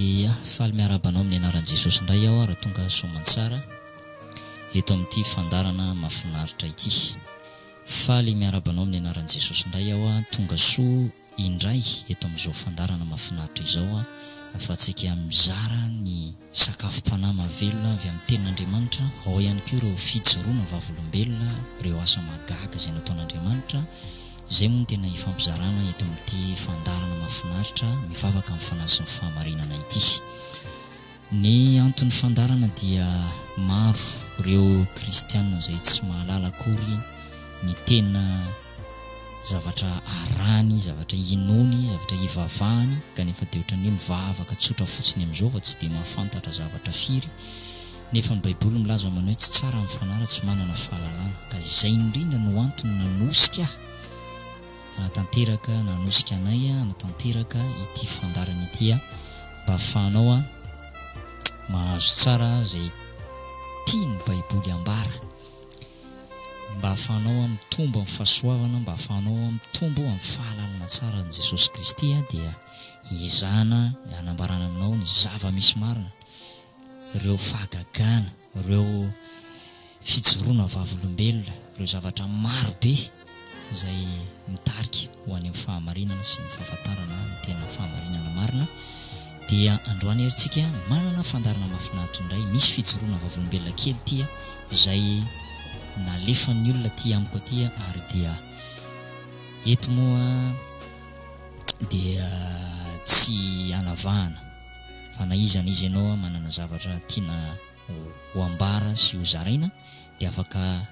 Ia, faly miarabanao amin'ny anaran'i Jesosy indray aho raha tonga soamantsara eto amin'ity fandarana mahafinaritra ity. Faly miarabanao amin'ny anaran'i Jesosy indray aho tonga soa indray eto amin'izao fandarana mahafinaritra izao afa-tsika mizara ny sakafom-panahy mahavelona avy amin'ny tenin'Andriamanitra, ao ihany koa ireo fijoroana vavolombelona, ireo asa mahagaga izay nataon'Andriamanitra. Izay moa tena hifampizarana eto amin'ity fandarana mahafinaritra mivavaka amin'ny fanahy sy ny fahamarinana ity. Ny antony fandarana dia maro ireo kristianina izay tsy mahalala akory ny tena zavatra arany, zavatra inony, zavatra hivavahany, kanefa dia ohatran'ny hoe mivavaka tsotra fotsiny amin'izao fa tsy dia mahafantatra zavatra firy. Nefa ny Baiboly milaza manao hoe tsy tsara ny fanara tsy manana fahalalana, ka izay indrindra no antony nanosika anatanteraka nanosika anay anatanteraka ity fandarana ity mba ahafahanao mahazo tsara izay tiany Baiboly ambara, mba ahafahanao mitombo amin'ny fahasoavana, mba ahafahanao mitombo amin'ny fahalalana tsara ny Jesosy Kristy dia hiezahana hanambarana aminao ny zava-misy marina, ireo fahagagana, ireo fijoroana vavolombelona, ireo zavatra maro be izay mitarika ho any amin'ny fahamarinana sy ny fahafantarana ny tena fahamarinana marina. Dia androany herintsika manana fandarana mahafinaritra indray, misy fijoroana vavolombelona kely ity izay nalefan'ny olona ty amiko aty ary dia eto moa dia tsy anavahana fa na iza na izy ianao manana zavatra tiana ho ambara sy ho zaraina dia afaka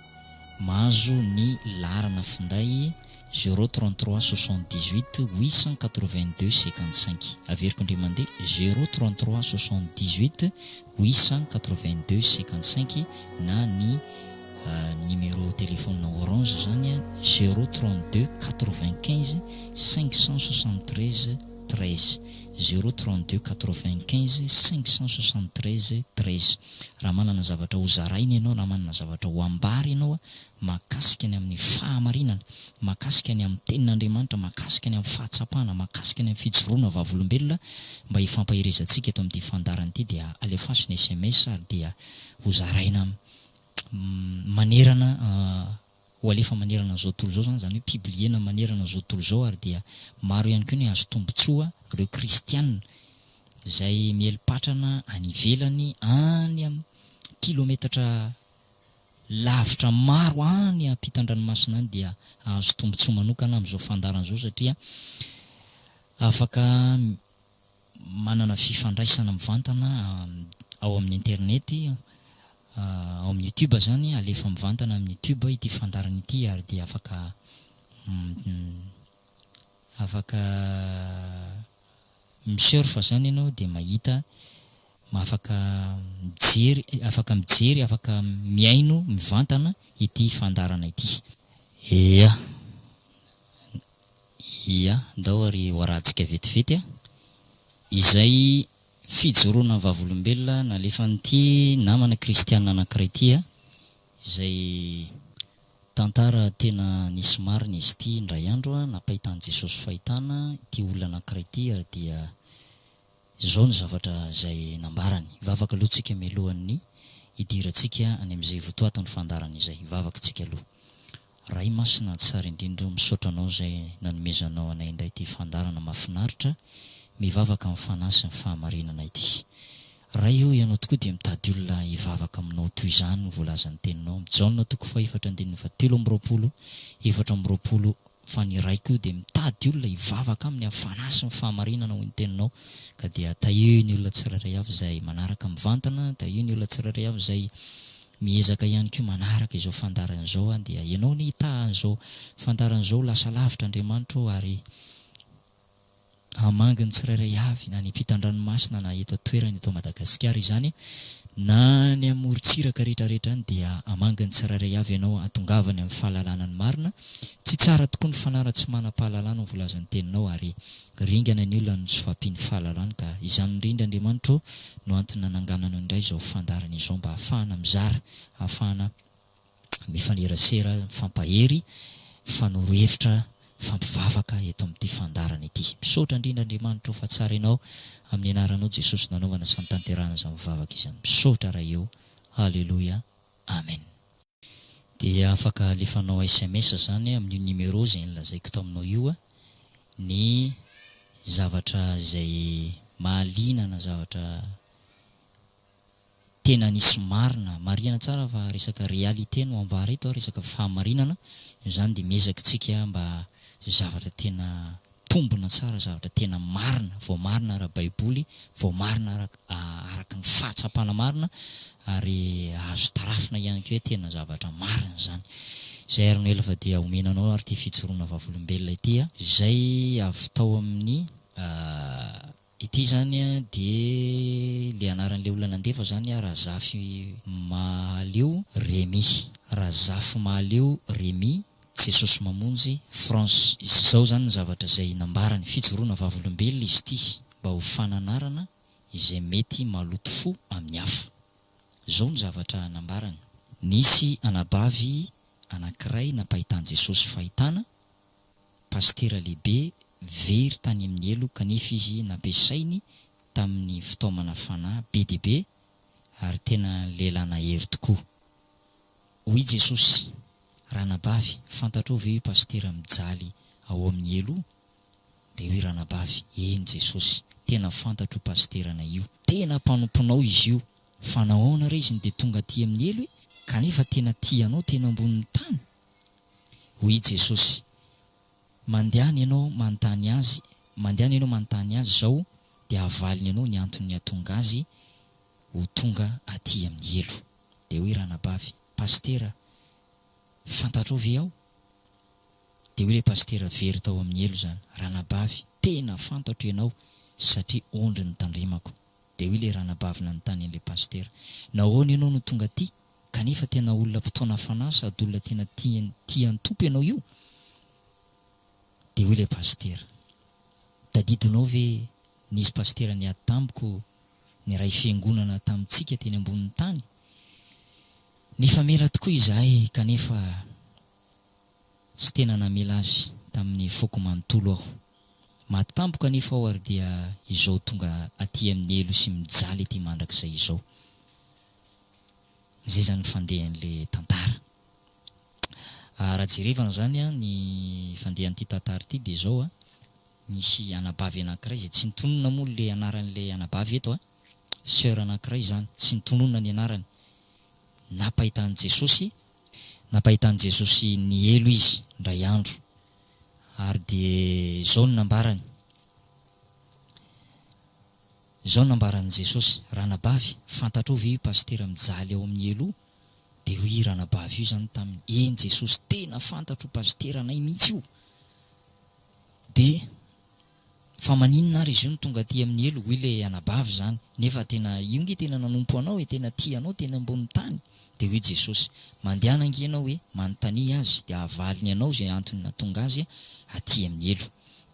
mahazo ny larana finday 033 78 882 55. Averiko indray mandeha 033 78 882 55 na ny numéro téléphone orange zany 032 95 573 13 032 95 573 13. Raha manana zavatra ho zaraina ianao, raha manana zavatra ho ambary ianao mahakasika ny amin'ny fahamarinana, mahakasika ny amin'ny tenin'Andriamanitra, mahakasika ny amin'ny fahatsapana, mahakasika ny amin'ny fijoroana vavolombelona, mba hifampahirezantsika eto amin'ity fandarana ity dia alefaso ny SMS ary dia ho zaraina manerana ho alefa manerana zao tontolo zao zany hoe pibliena manerana zao tontolo zao ary dia maro ihany koa ny azo tombotsoa ireo kristianina izay mielipatrana any ivelany any amin'ny kilometatra lavitra maro any ampitan-dranomasina any dia azo tombotsoa manokana amin'izao fandarana zao satria afaka manana fifandraisana mivantana ao amin'ny internety, ao amin'ny YouTube zany alefa mivantana amin'ny YouTube ity fandarana ity ary dia afaka misurfa zany ianao dia mahita, afaka mijery, afaka miaino mivantana ity fandarana ity. Ia ndao ary hoarantsika vetivety izay fijoroana vavolombelona nalefan'ity namana kristianina anankiray ity izay tantara tena nisy marina izy ity indray andro napahitan'i Jesosy fahitana ity olona anankiray ity ary dia izao ny zavatra izay nambarany. Hivavaka aloha tsika mialohan'ny hidirantsika any amin'izay votoaton'ny fandarana izay, hivavaka tsika aloha. Ray masina tsara indrindra misaotra anao izay nanomezanao anay indray ity fandarana mahafinaritra mivavaka amin'ny fanahy sy ny fahamarinana ity. Raha io ianao tokoa dia mitady olona hivavaka aminao toy izany no voalazan'ny teninao. Jaona toko fa 4:7 4:20 fa ny raiko dia mitady olona hivavaka aminy amin'ny fanahy sy ny fahamarinana ho ny teninao. Ka dia tahieo ny olona tsirairay avy izay manaraka mivantana, tahieo ny olona tsirairay avy izay miezaka ihany koa manaraka izao fandarana izao dia ianao ny hitahan'izao fandarana izao lasa lavitra Andriamanitra ary hamangany tsirairay avy na ny ampitan-dranomasina na eto toerana eto Madagasikara izany na ny amorontsiraka rehetrarehetra any dia hamangany tsirairay avy ianao atongavany amin'ny fahalalana ny marina. Tsy tsara tokoa ny fanara tsy manam-pahalalana volazan'ny teninao ary ringana ny olona no tsy fampiany fahalalana, ka izany indrindra Andriamanitra no antony nananganana indray izao fandarana izao mba ahafahana mizara, ahafahana mifanerasera, mifampahery, mifanoro hevitra fampivavaka eto amin'ity fandarana ity. Misaotra indrindra Andriamanitra fa tsara ianao amin'ny anaranao Jesosy nanaovana sy nitanterahana izany mivavaka izany. Misaotra raha eo. Halleluja. Amen. Dia afaka alefanao SMS zany amin'ny numéro izay nilazaiko tao aminao io ny zavatra izay mahaliana na zavatra tena nisy marina tsara fa resaka réalité no ambara eto, resaka fahamarinana izany dia miezaka mba zavatra tena tombona tsara, zavatra tena marina, voamarina ara baiboly, voamarina araka ny fahatsapana marina ary azo tarafina ihany koa hoe tena zavatra marina zany. Izay ary no ela fa dia omenanao ary ty fijoroana vavolombelona ity izay avy tao amin'ny ity zany dia le anaran'le olona nandefa zany Razafy Mahaleo Rémy. Razafy Mahaleo Rémy, Jesosy Mamonjy, France. Izao zany ny zavatra izay nambarany fijoroana vavolombelona izy ity mba ho fananarana izay mety maloto fo amin'ny hafa. Izao ny zavatra nambarany. Nisy anabavy anankiray napahitan Jesosy fahitana, pastera lehibe very tany amin'ny elo kanefa izy nampiasainy tamin'ny fitaomana fanahy be dia be ary tena lehilahy nahery tokoa. Hoy Jesosy, ranabavy, fantatrao ve pastera mijaly ao amin'ny elo? Dia hoy ranabavy, eny Jesosy, tena fantatro pasterana io, tena mpanomponao izy io, fa nahoana re izy dia tonga aty amin'ny elo kanefa tena tianao tena ambonin'ny tany? Hoy Jesosy, mandehana ianao manontany azy zao dia avaliny ianao ny antony atonga azy ho tonga aty amin'ny elo. Dia hoy ranabavy, pastera, fantatrao ve aho? Dia hoe pastera very tao amin'ny elo zany, ranabavy, tena fantatro ianao satria ondry ny tandremako. Dia hoe le ranabavy nanontany an'le pastera, nahoana ianao no tonga aty kanefa tena olona mpitaona fanahy sady olona tena tian'ny tompo ianao io? Dia hoe le pastera, tadidinao ve nisy pastera niady tamiko ny ray fiangonana tamintsika teny ambonin'ny tany? Nefa mela tokoa izahay kanefa tsy tena namela azy tamin'ny foko manontolo aho. Maty tampoka kanefa aho ary dia izao tonga aty amin'ny elo sy mijaly ety mandrakizay izao. Izay zany fandehan'le tantara. Raha jerevana zany ny fandehan'ity tantara ity dia izao nisy anabavy anankiray izay tsy nitonona moa le anaran'le anabavy eto sœur anankiray zany, tsy nitonona ny anarany. Napahitan Jesosy ny elo izy ndray andro ary dia izao no nambarany Jesosy, ranabavy, fantatrao ve io pastera mijaly ao amin'ny elo? Dia hoy ranabavy io zany taminy, eny Jesosy, tena fantatro pastera anay mihitsy io. Dia fa maninona ary izy io no tonga aty amin'ny elo? Hoy le anabavy zany, nefa tena io nge tena nanompo anao tena tianao tena ambonin'ny tany. Dia hoy Jesosy, mandehana ange ianao manontany azy dia avaliny ianao izay antony natonga azy aty amin'ny elo.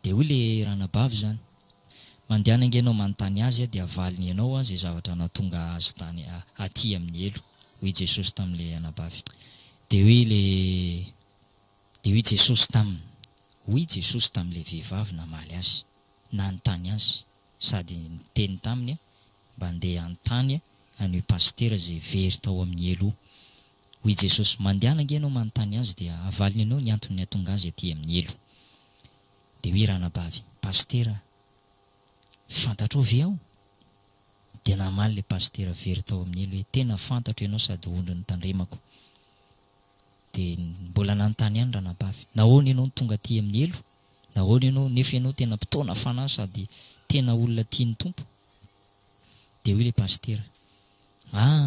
Dia hoy le ranabavy zany, mandehana ange ianao manontany azy dia avaliny ianao izay zavatra natonga azy tany aty amin'ny elo. Hoy Jesosy tamin'le anabavy. Dia hoy Jesosy tamin'le vehivavy namaly azy, nanontany azy sady niteny taminy mba handeha anontany an'io pastera izay very tao amin'ny elo. Hoy Jesosy, mandehana ange ianao manontany azy dia avaliny ianao ny antony natonga azy aty amin'ny elo. Dia hoy ranabavy, pastera, fantatrao ve aho? Dia namaly le pastera very tao amin'ny elo hoe, tena fantatro ianao sady ondry ny tandremako. Dia mbola nanontany ihany ranabavy, nahoana ianao tonga aty amin'ny elo? Nahoana ianao nefa ianao tena mpitaona fanahy sady tena olona tian'ny tompo? Dia hoy le pastera,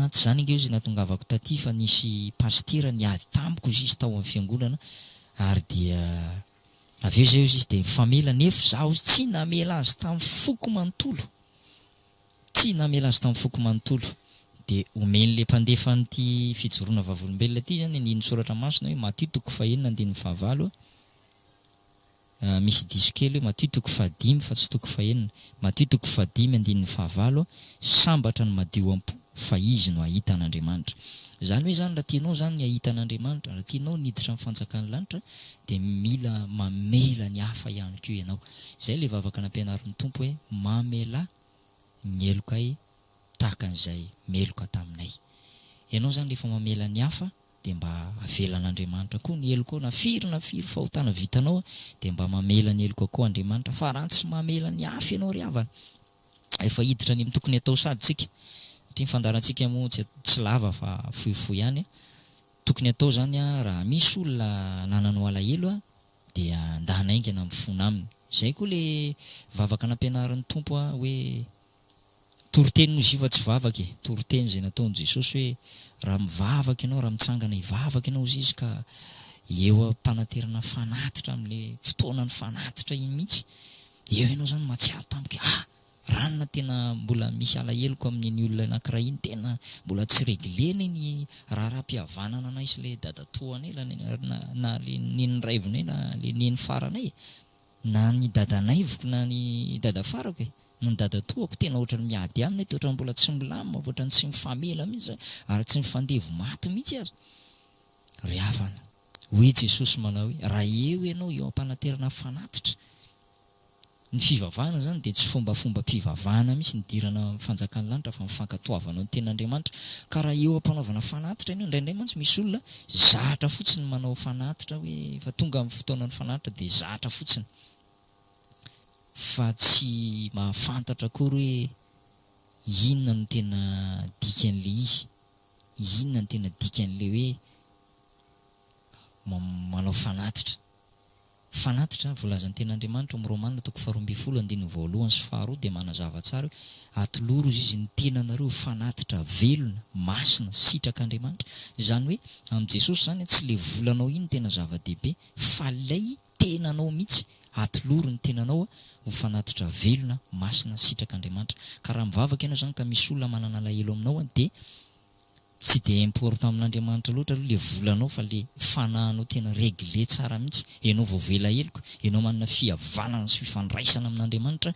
tsy zany ange izy natongavako taty fa nisy pastera niady tamiko izy tao amin'ny fiangonana ary dia avy eo zay izy dia mifamela, nefa zaho tsy namela azy tamin'ny foko manontolo. Dia omen'le mpandefa n'ity fijoroana vavolombelona ity zany ny soratra masina hoe Matthieu 9:15, misy diso kely hoe Matthieu 9:5 fa tsy 9:15. Matthieu 9:15, sambatra ny madio am-po fa izy no ahita an'Andriamanitra. Zany hoe zany raha tianao zany ahita an'Andriamanitra, raha tianao niditra amin'ny fanjakan'ny lanitra dia mila mamela ny hafa ihany koa ianao. Izay ilay vavaka nampianarin'ny Tompo hoe mamela ny elokay tahaka an'izay meloka taminay. Ianao zany rehefa mamela ny hafa dia mba avelan'Andriamanitra koa ny eloko na firy fahotana vitanao dia mba mamela ny eloko koa Andriamanitra, fa raha tsy mamela ny hafa ianao ry havana efa hiditra ny tokony atao sady tsika. Satria ny fandarantsika moa tsy lava fa fohifohy ihany. Tokony atao zany raha misy olona nanano alahelo dia andanaingana mifona aminy. Zay koa le vavaka nampianarin'ny Tompo hoe toroteny moa izy fa tsy vavaka e, toroteny zay nataon'i Jesosy hoe raha mivavaka ianao, raha mitsangana hivavaka ianao izy ka eo am-panaterana fanatitra amin'le fotoanany fanatitra iny mihitsy, eo ianao zany matsiaro tampoka ranona tena mbola misy alahelo amin'iny olona anankiray iny, tena mbola tsy reglena iny raha-pihavanana anay sy le dadatoanay na le neniraivonay na le neny faranay na ny dadanay voko na ny dada farako ny dadatoako tena ohatrany miady aminy, ohatrany mbola tsy milamina, ohatrany tsy mifamela mihitsy ary tsy mifandevo maty mihitsy azy. Ry havana, hoy Jesosy manao hoe raha eo ianao eo am-panaterana fanatitra, ny fivavahana zany dia tsy fombafomba mpivavahana mihitsy nidirana fanjakan'ny lanitra fa mifankatoavana ny ten'Andriamanitra. Ka raha eo am-panaovana fanatitra ianao, indraindray mantsy misy olona zatra fotsiny manao fanatitra hoe fa tonga amin'ny fotoanany fanatitra dia zatra fotsiny, fa tsy mahafantatra akory hoe inona no tena dikan'le izy, inona no tena dikan'le hoe manao fanatitra. Fanatitra voalazan'ny ten'Andriamanitra amin'ny Romanina 12:1-2 dia manazava tsara hoe atoloro izy ny tenanareo fanatitra velona, masina, sitrak'Andriamanitra. Zany hoe amin'ny Jesosy zany tsy le volanao iny tena zava-dehibe fa lay tenanao mihitsy, atoloro ny tenanao ho fanatitra velona, masina, sitrak'Andriamanitra. Ka raha mivavaka ianao zany ka misy olona manana alahelo aminao dia tsy dia important amin'Andriamanitra loatra aloha le volanao fa le fanahinao tena regle tsara mihitsy. Ianao vao vela heloko, ianao manana fihavanana sy fifandraisana amin'Andriamanitra,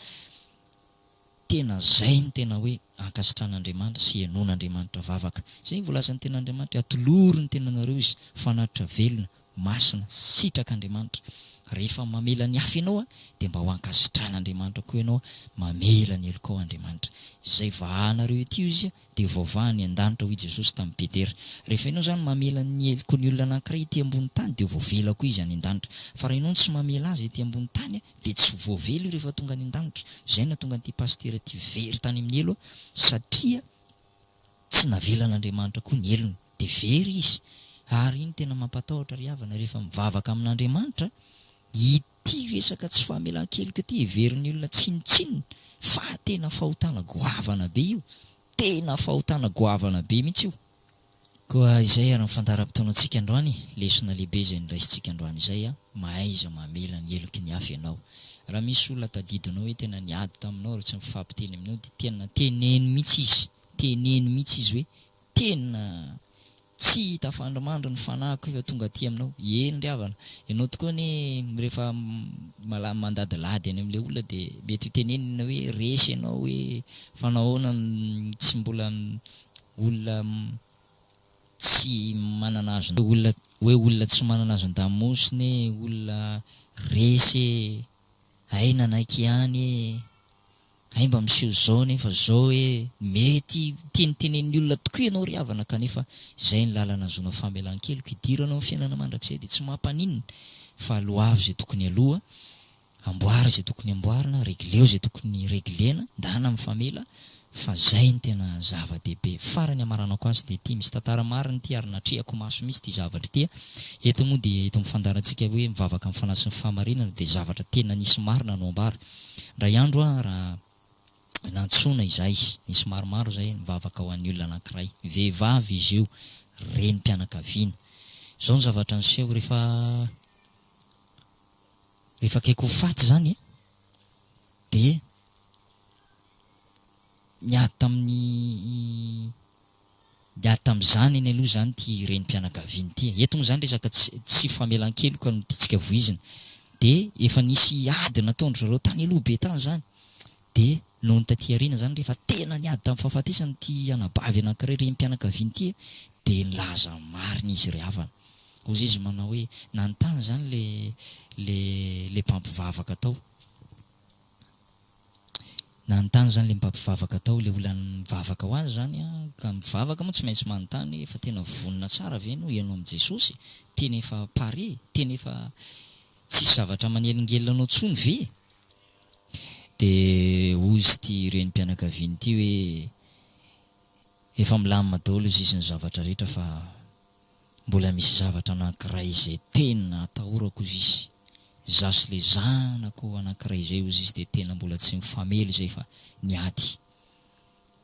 tena zay ny tena hoe ankasitran'Andriamanitra sy ianon'Andriamanitra vavaka. Zay voalazan'ny ten'Andriamanitra, atoloro ny tenanareo izy fanatitra velona, masina, sitrak'Andriamanitra. Rehefa mamela ny hafa ianao dia mba ho ankasitran'Andriamanitra koa ianao mamela ny eloko ao Andriamanitra. Zay vahanareo ety izy dia vaovahany an-danitra hoy Jesosy tamin'ny Petera. Rehefa ianao zany mamela ny eloko ny olona anankiray ety ambony tany dia voavela koa izy any an-danitra. Fa raha ianao tsy mamela azy ety ambony tany dia tsy voavela rehefa tonga any an-danitra. Zay na tonga an'ity pastera ty very tany amin'ny elo satria tsy navelan'Andriamanitra koa ny elony dia very izy. Ary iny tena mampatahotra ry havana rehefa mivavaka amin'Andriamanitra, ity resaka tsy famelan-keloka ity heverin'ny olona tsinotsinona fa tena fahotana goavana be io, tena fahotana goavana be mihitsy io. Koa izay ary mifandaram-potoanantsika androany, lesona lehibe izay niraisintsika androany izay mahaiza mamela ny eloky ny hafa ianao. Raha misy olona tadidinao hoe tena niady taminao ary tsy mifampiteny aminao dia tena teneny mihitsy izy hoe tena tsy tafandrimandry ny fanahiko efa tonga aty aminao. Eny ry havana, ianao tokoa ny rehefa mandadilady any amin'ilay olona dia mety tenenina hoe resy ianao hoe fanahoana tsy mbola olona tsy manana azo, olona tsy manana azo an-damosiny, olona resy ay nanaiky ihany ay mba miseho zao nefa zao hoe mety tenitenen'ny olona tokoa ianao ry havana, kanefa zay ny lalana azona famelan-keloko hidiranao amin'ny fiainana mandrakizay dia tsy mampaninina fa aloavy zay tokony aloha, amboary zay tokony amboarina, regleo zay tokony reglena, ndana mifamela. Fa zay ny tena zava-dehibe. Farany amaranako azy dia ity, misy tantara marina ity ary natrehako maso misy ity zavatra ity. Eto moa dia eto mifandarantsika hoe mivavaka amin'ny fanahy sy ny fahamarinana dia zavatra tena nisy marina no ambara. Ray andro raha nantsona izahay, nisy maromaro zay mivavaka ho an'ny olona anankiray, vehivavy izy io, renim-pianakaviana. Zao ny zavatra niseho rehefa akaiky ho faty zany dia niady tamin'izany eny aloha zany ty renim-pianakaviana ty. Eto moa zany resaka tsy famelan-keloka no tiantsika voizina dia efa nisy ady nataondry zareo tany aloha be tany zany dia noho ny taty arina zany rehefa tena niady tamin'ny fahafatesany ty anabavy anankiray rem-pianakaviany ty dia nilaza marina izy ry havana. Ozy izy manao hoe nanontany zany le mpampivavaka tao. Nanontany zany le mpampivavaka tao, le olona mivavaka ho azy zany ka mivavaka moa tsy maintsy manontany fa tena vonona tsara ve no ianao amin'i Jesosy, tena efa pare, tena efa tsisy zavatra manelingelina anao tsony ve? Dia ozy ty renim-pianakaviany ty hoe efa milamina daholo izy ny zavatra rehetra fa mbola misy zavatra anankiray izay tena atahorako izy. Zasy le zanako anankiray izay ozy izy dia tena mbola tsy mifamely izay fa niady.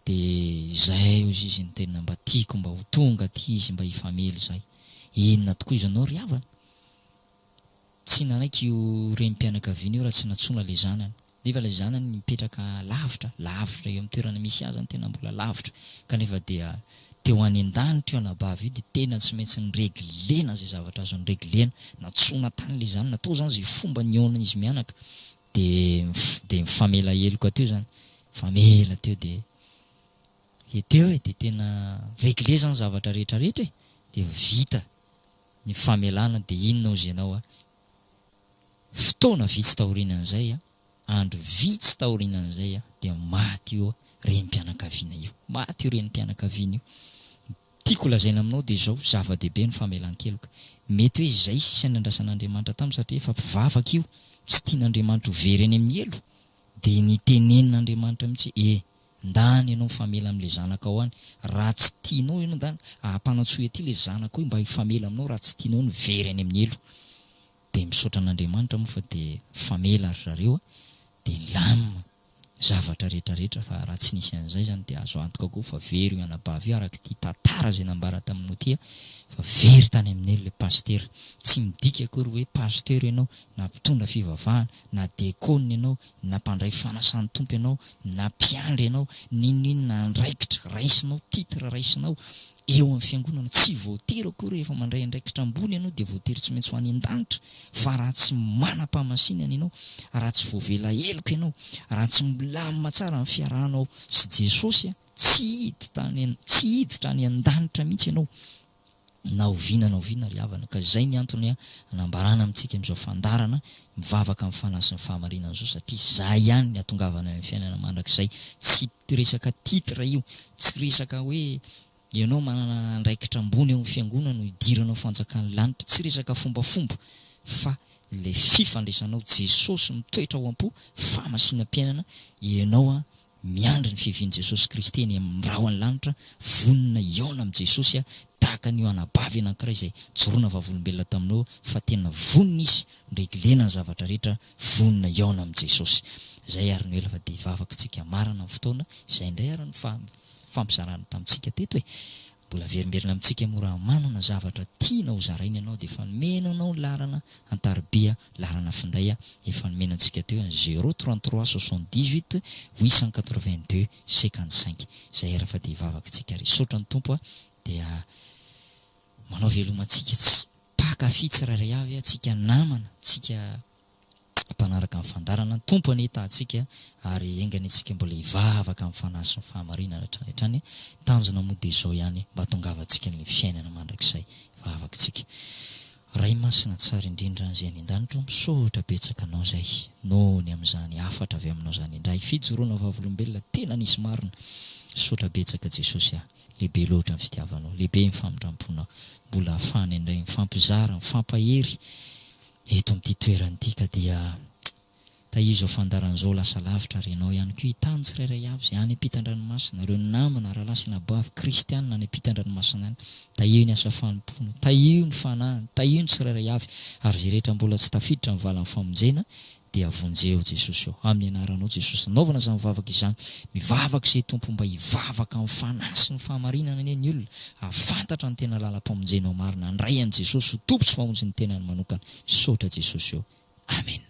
Dia izay ozy izy ny tena mba tiako mba ho tonga ty izy mba hifamely izay. Inona tokoa izy anao ry havana? Tsy nanaiky io renim-pianakaviana io raha tsy natsoina le zanany. Nefa le zanany mipetraka lavitra eo amin'ny toerana misy azy ny tena mbola lavitra. Kanefa dia teo any an-danitra io anabavy io dia tena tsy maintsy nireglena zay zavatra azo nireglena. Natsoina tany le zany, natao zany zay fomba niaonana izy mianaka. Dia mifamela heloka teo zany. Famela teo dia teo dia tena regle zany zavatra rehetrarehetra e. Dia vita ny famelana dia inona ozy ianao fotoana vitsy taorianan'izay andro vitsy taorianan'izay dia maty io renim-pianakaviana io. Maty io renim-pianakaviana io. Tiako lazaina aminao dia izao zava-dehibe ny famelan-keloka. Mety hoe izay sisy ny andrasan'Andriamanitra taminy satria efa mpivavaka io, tsy tian'Andriamanitra ho very eny amin'ny elo. Dia nitenenin'Andriamanitra mihitsy ndany ianao mifamela amin'ilay zanaka ao any. Raha tsy tianao ianao ndany ampanatsoy aty ilay zanaka io mba hifamela aminao, raha tsy tianao ny very eny amin'ny elo. Dia misaotra an'Andriamanitra moa fa dia famela ry zareo dia lamina zavatra rehetrarehetra fa raha tsy nisy an'izay zany dia azo antoka koa fa very io anabavy io araka ty tantara zay nambara taminao ty fa very tany amin'ny elo le pasteur. Tsy midika akory hoe pasteur ianao na mpitondra fivavahana na dekona ianao na mpandray fanasan'ny tompo ianao na mpiandry ianao ninona andraikitra raisinao titre raisinao eo amin'ny fiangonana tsy voatery akory rehefa mandray andraikitra ambony ianao dia voatery tsy maintsy ho any an-danitra. Fa raha tsy manam-pamasinana ianao, raha tsy voavela heloka ianao, raha tsy milamina tsara amin'ny fiarahanao sy Jesosy tsy hiditra any an-danitra mihitsy ianao. Na oviana ry havana. Ka izay ny antony anambarana amintsika amin'izao fandarana mivavaka amin'ny fanahy sy ny fahamarinana izao satria izay ihany ny atongavana amin'ny fiainana mandrakizay. Tsy resaka titra io, tsy resaka hoe ianao manana andraikitra ambony eo amin'ny fiangonana no hidiranao fanjakan'ny lanitra, tsy resaka fombafomba fa ilay fifandraisanao Jesosy mitoetra ao am-po, famasinam-piainana ianao miandry ny fiavian'i Jesosy Kristy eny amin'ny rahona lanitra, vonona iaona amin'i Jesosy tahaka n'io anabavy anankiray izay joroana vavolombelona taminao fa tena vonona izy reglena ny zavatra rehetra, vonona iaona amin'i Jesosy. Izay ary ny ela fa dia hivavaka tsika marana amin'ny fotoana izay indray ary ny fampizarana tamintsika teto mbola verimberina amintsika mora manana zavatra tiana ho zaraina ianao dia efa nomenanao larana antaribia, larana finday efa nomenantsika teo 033 78 882 55. Izay ary fa dia hivavaka tsika risaotra ny tompo dia manao velomantsika tsy pakafy tsirairay avy tsika namana, tsika mpanaraka amin'ny fandarana tompo anetahantsika ary engany antsika mbola hivavaka amin'ny fanahy sy ny fahamarinana hatrany tanjona moa dia izao ihany mba hatongavantsika ny fiainana mandrakizay. Hivavaka tsika. Ray masina tsara indrindra izay any an-danitra misaotra betsaka anao izay noho ny amin'izany afatra avy aminao izany indray fijoroana vavolombelona tena nisy marina. Misaotra betsaka Jesosy lehibe loatra ny fitiavanao, lehibe ny famindramponao, mbola ahafahany indray mifampizara, mifampahery eto amin'ity toerana ity ka dia tahizo fandaran'izao lasa lavitra ary ianao ihany koa hitany tsirairay avy izay any ampitan-dranomasina, ireo namana raha lasina bavy kristianina any ampitan-dranomasina any, tahiho ny asa fanompoana, tahiho ny fanahiny, tahiho ny tsirairay avy ary izay rehetra mbola tsy tafiditra ny valan'ny famonjena dia avonjeo Jesosy eo amin'ny anaranao Jesosy. Naovana izany mivavaka izany, mivavaka izay tompo mba hivavaka amin'ny fanahy sy ny fahamarinana anie ny olona, ahafantatra ny tena lalam-pamonjenao marina, andray an'i Jesosy ho tompo sy famonjy ny tenany manokana. Misaotra Jesosy eo. Amen.